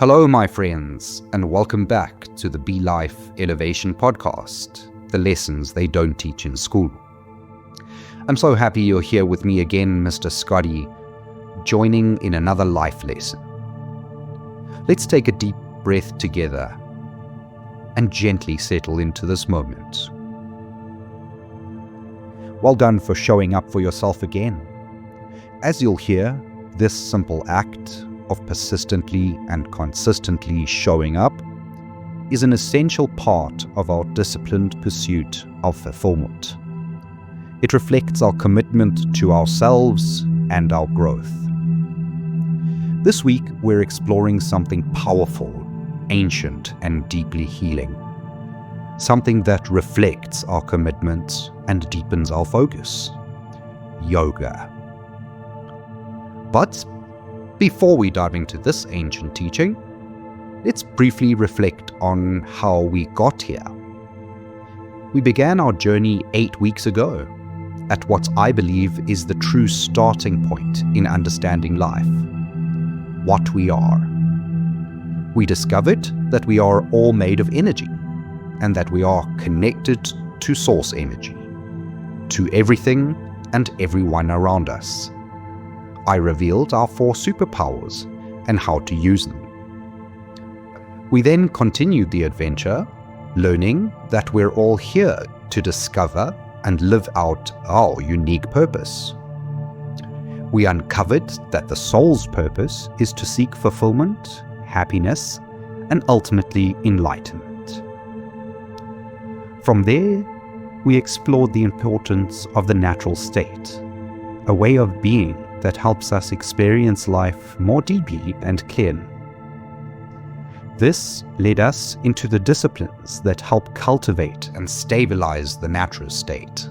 Hello, my friends, and welcome back to the Be Life Elevation Podcast, the lessons they don't teach in school. I'm so happy you're here with me again, Mr. Scotty, joining in another life lesson. Let's take a deep breath together and gently settle into this moment. Well done for showing up for yourself again. As you'll hear, this simple act of persistently and consistently showing up is an essential part of our disciplined pursuit of fulfillment. It reflects our commitment to ourselves and our growth. This week, we're exploring something powerful, ancient, and deeply healing. Something that reflects our commitment and deepens our focus. Yoga. But before we dive into this ancient teaching, let's briefly reflect on how we got here. We began our journey 8 weeks ago at what I believe is the true starting point in understanding life, what we are. We discovered that we are all made of energy and that we are connected to source energy, to everything and everyone around us. I revealed our 4 superpowers and how to use them. We then continued the adventure, learning that we're all here to discover and live out our unique purpose. We uncovered that the soul's purpose is to seek fulfillment, happiness, and ultimately enlightenment. From there, we explored the importance of the natural state, a way of being that helps us experience life more deeply and clearly. This led us into the disciplines that help cultivate and stabilize the natural state: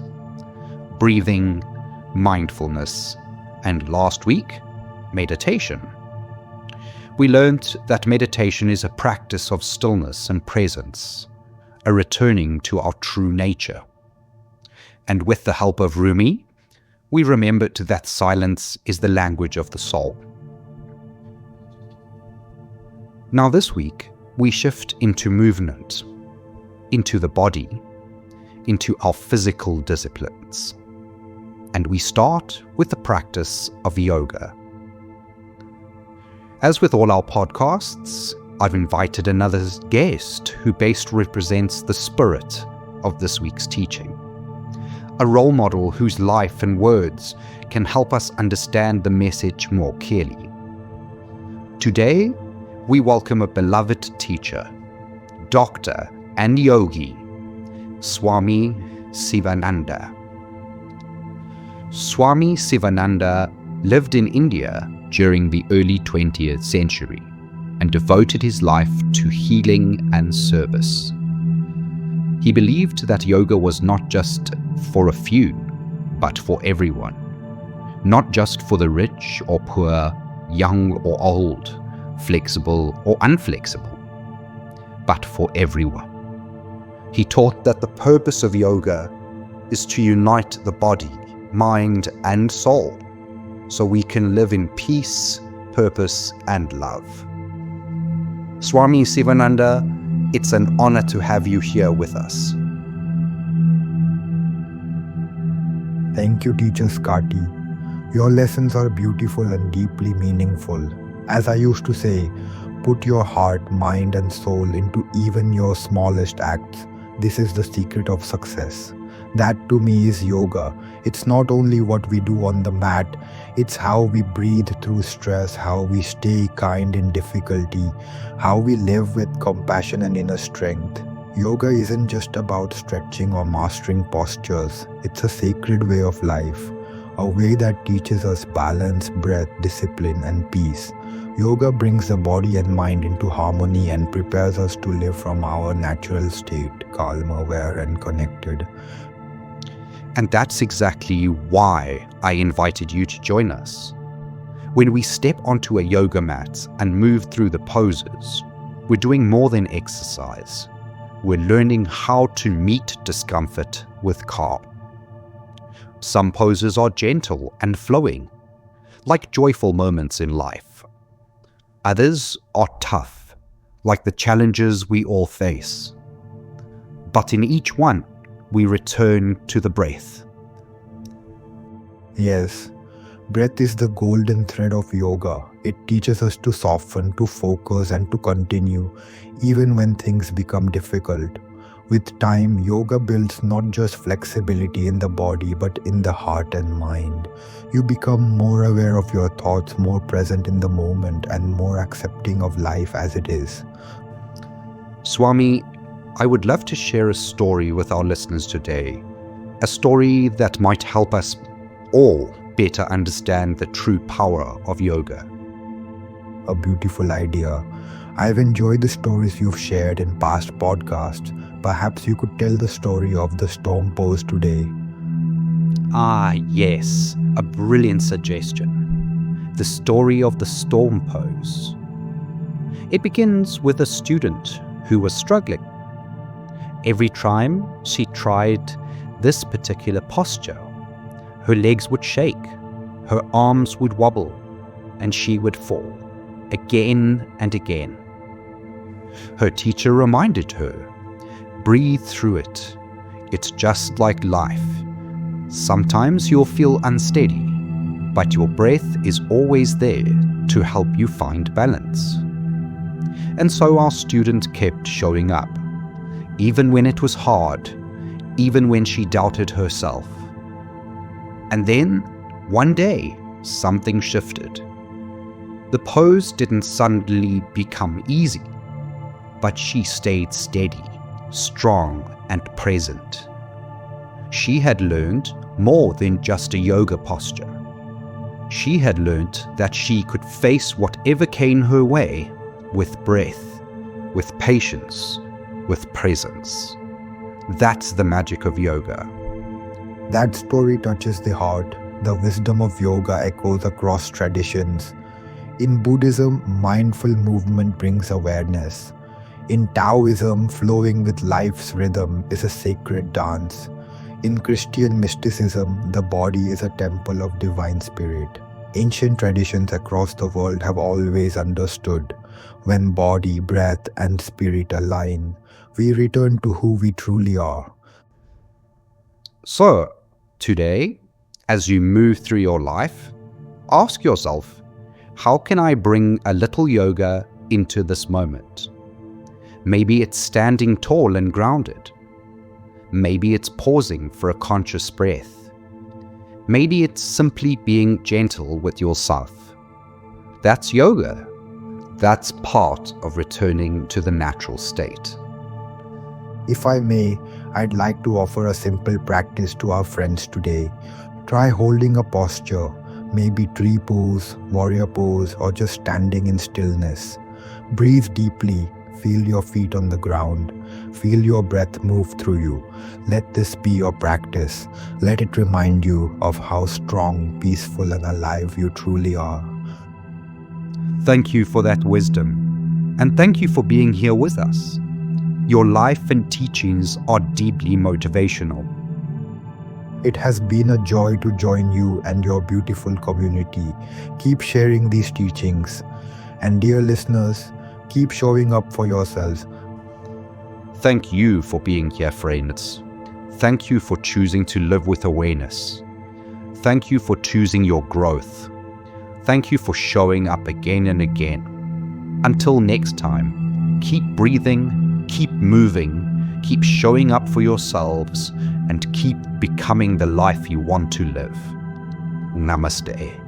breathing, mindfulness, and last week, meditation. We learned that meditation is a practice of stillness and presence, a returning to our true nature. And with the help of Rumi, we remembered that silence is the language of the soul. Now this week, we shift into movement, into the body, into our physical disciplines. And we start with the practice of yoga. As with all our podcasts, I've invited another guest who best represents the spirit of this week's teaching. A role model whose life and words can help us understand the message more clearly. Today, we welcome a beloved teacher, doctor and yogi, Swami Sivananda. Swami Sivananda lived in India during the early 20th century and devoted his life to healing and service. He believed that yoga was not just for a few, but for everyone. Not just for the rich or poor, young or old, flexible or unflexible, but for everyone. He taught that the purpose of yoga is to unite the body, mind, and soul so we can live in peace, purpose, and love. Swami Sivananda, it's an honor to have you here with us. Thank you, Teacher Scotty. Your lessons are beautiful and deeply meaningful. As I used to say, put your heart, mind, and soul into even your smallest acts. This is the secret of success. That to me is yoga. It's not only what we do on the mat, it's how we breathe through stress, how we stay kind in difficulty, how we live with compassion and inner strength. Yoga isn't just about stretching or mastering postures. It's a sacred way of life, a way that teaches us balance, breath, discipline, and peace. Yoga brings the body and mind into harmony and prepares us to live from our natural state, calm, aware, and connected. And that's exactly why I invited you to join us. When we step onto a yoga mat and move through the poses, we're doing more than exercise. We're learning how to meet discomfort with calm. Some poses are gentle and flowing, like joyful moments in life. Others are tough like the challenges we all face. But in each one, we return to the breath. Yes, breath is the golden thread of yoga. It teaches us to soften, to focus, and to continue, even when things become difficult. With time, yoga builds not just flexibility in the body, but in the heart and mind. You become more aware of your thoughts, more present in the moment, and more accepting of life as it is. Swami, I would love to share a story with our listeners today, a story that might help us all better understand the true power of yoga. A beautiful idea. I've enjoyed the stories you've shared in past podcasts. Perhaps you could tell the story of the storm pose today. Ah, yes, a brilliant suggestion. The story of the storm pose. It begins with a student who was struggling. Every time she tried this particular posture, her legs would shake, her arms would wobble, and she would fall, again and again. Her teacher reminded her, breathe through it. It's just like life. Sometimes you'll feel unsteady, but your breath is always there to help you find balance. And so our student kept showing up, even when it was hard, even when she doubted herself. And then, one day, something shifted. The pose didn't suddenly become easy, but she stayed steady, strong, and present. She had learned more than just a yoga posture. She had learned that she could face whatever came her way with breath, with patience, with presence. That's the magic of yoga. That story touches the heart. The wisdom of yoga echoes across traditions. In Buddhism, mindful movement brings awareness. In Taoism, flowing with life's rhythm is a sacred dance. In Christian mysticism, the body is a temple of divine spirit. Ancient traditions across the world have always understood when body, breath, and spirit align, we return to who we truly are. So, today, as you move through your life, ask yourself, how can I bring a little yoga into this moment? Maybe it's standing tall and grounded. Maybe it's pausing for a conscious breath. Maybe it's simply being gentle with yourself. That's yoga. That's part of returning to the natural state. If I may, I'd like to offer a simple practice to our friends today. Try holding a posture, maybe tree pose, warrior pose, or just standing in stillness. Breathe deeply. Feel your feet on the ground. Feel your breath move through you. Let this be your practice. Let it remind you of how strong, peaceful, and alive you truly are. Thank you for that wisdom, and thank you for being here with us. Your life and teachings are deeply motivational. It has been a joy to join you and your beautiful community. Keep sharing these teachings. And dear listeners, keep showing up for yourselves. Thank you for being here, friends. Thank you for choosing to live with awareness. Thank you for choosing your growth. Thank you for showing up again and again. Until next time, keep breathing, keep moving, keep showing up for yourselves, and keep becoming the life you want to live. Namaste.